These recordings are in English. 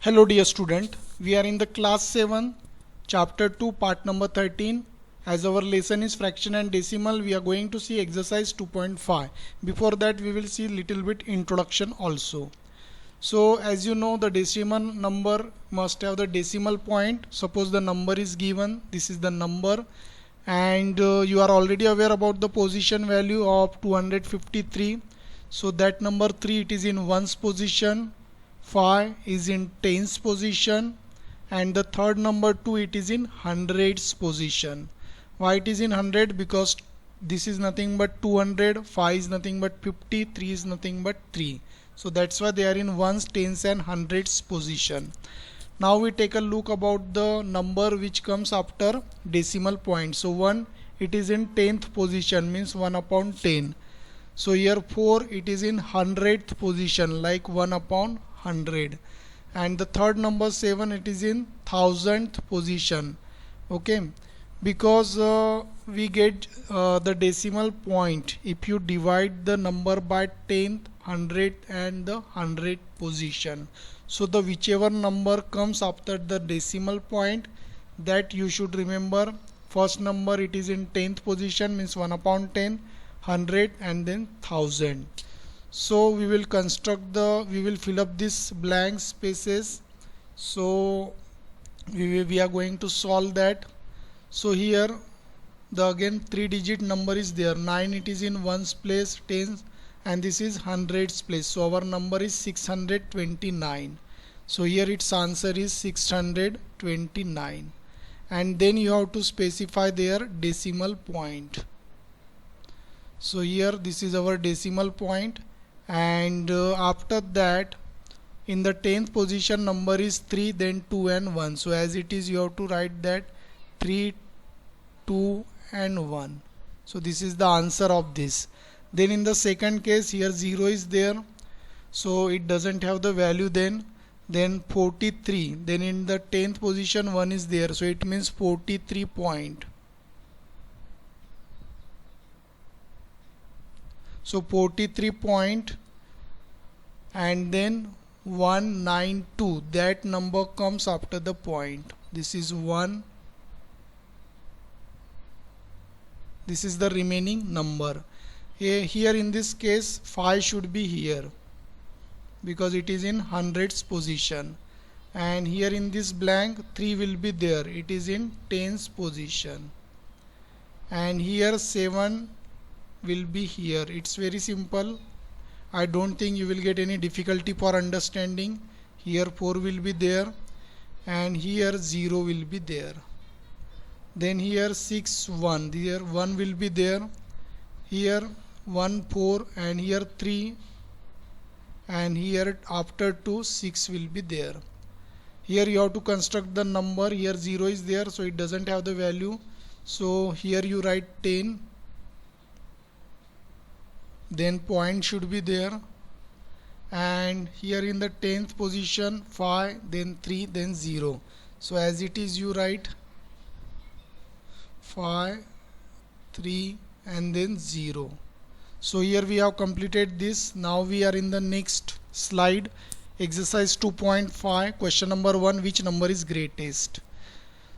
Hello dear student, we are in the class 7, chapter 2, part number 13. As our lesson is fraction and decimal, we are going to see exercise 2.5. Before that, we will see little bit introduction also. So as you know, the decimal number must have the decimal point. Suppose the number is given, this is the number, and you are already aware about the position value of 253. So that number 3, it is in ones position, 5 is in tens position, and the third number 2, it is in hundreds position. Why it is in 100? Because this is nothing but 200, 5 is nothing but 50, 3 is nothing but 3. So that's why they are in ones, tens and hundreds position. Now we take a look about the number which comes after decimal point. So 1, it is in 10th position, means 1 upon 10. So here 4, it is in 100th position, like 1 upon 100. And the third number 7, it is in 1000th position. Okay, because we get the decimal point if you divide the number by 10th, 100 and the 100th position. So the whichever number comes after the decimal point, that you should remember. First number, it is in 10th position, means 1 upon 10, 100 and then 1000. So we will fill up this blank spaces. So we are going to solve that. So here the again 3-digit number is there. 9, it is in ones place, tens, and this is hundreds place. So our number is 629. So here its answer is 629. And then you have to specify their decimal point. So here this is our decimal point, and after that in the 10th position number is 3, then 2 and 1. So as it is, you have to write that 3, 2 and 1. So this is the answer of this. Then in the second case, here 0 is there, so it doesn't have the value. Then 43, then in the 10th position 1 is there, so it means 43 point. So 43 point, and then 192, that number comes after the point. This is 1. This is the remaining number. Here in this case 5 should be here because it is in hundreds position, and here in this blank 3 will be there, it is in tens position, and here 7 will be here. It's very simple. I don't think you will get any difficulty for understanding. Here 4 will be there, and here 0 will be there. Then here 6, 1, here 1 will be there, here 1, 4, and here 3, and here after 2, 6 will be there. Here you have to construct the number. Here 0 is there, so it doesn't have the value. So here you write 10, then point should be there, and here in the 10th position 5, then 3, then 0. So as it is, you write 5, 3 and then 0. So here we have completed this. Now we are in the next slide, exercise 2.5, question number 1, which number is greatest.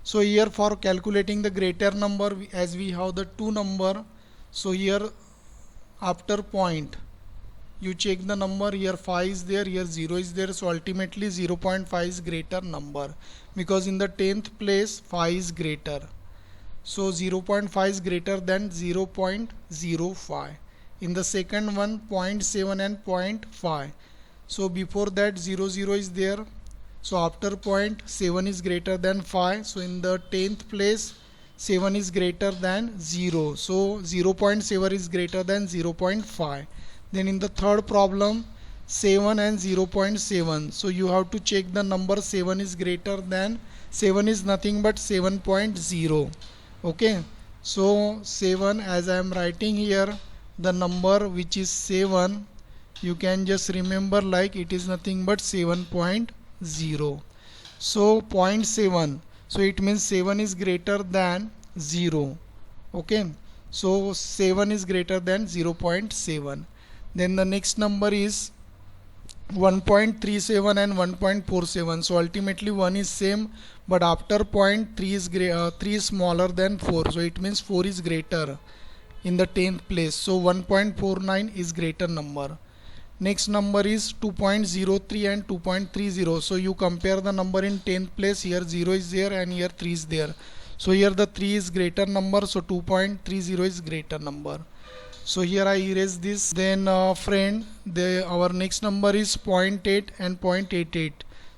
So here for calculating the greater number, as we have the two number, so here after point you check the number. Here 5 is there, here 0 is there, so ultimately 0.5 is greater number, because in the 10th place 5 is greater. So 0.5 is greater than 0.05. In the second one 0.7 and 0.5. So before that 0 is there, so after point 7 is greater than 5. So in the 10th place 7 is greater than 0. So 0.7 is greater than 0.5. Then in the third problem 7 and 0.7. So you have to check the number. 7 is greater than, 7 is nothing but 7.0. Okay, so 7, as I am writing here the number which is 7, you can just remember like it is nothing but 7.0. So 0.7, so it means 7 is greater than 0. Okay, so 7 is greater than 0.7. Then the next number is 1.37 and 1.47. So ultimately 1 is same, but after point 3 is 3 is smaller than 4, so it means 4 is greater in the 10th place. So 1.49 is greater number. Next number is 2.03 and 2.30. So you compare the number in 10th place. Here 0 is there and here 3 is there. So here the 3 is greater number, so 2.30 is greater number. So here I erase this. Then friend, our next number is 0.8 and 0.88.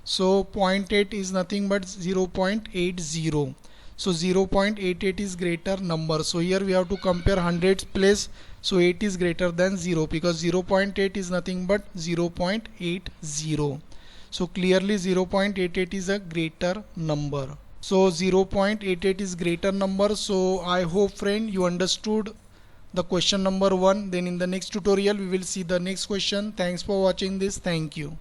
So 0.8 is nothing but 0.80. So 0.88 is greater number. So here we have to compare 100th place. So 8 is greater than 0 because 0.8 is nothing but 0.80. So clearly 0.88 is a greater number. So 0.88 is greater number. So I hope friend you understood the question number 1. Then in the next tutorial we will see the next question. Thanks for watching this. Thank you.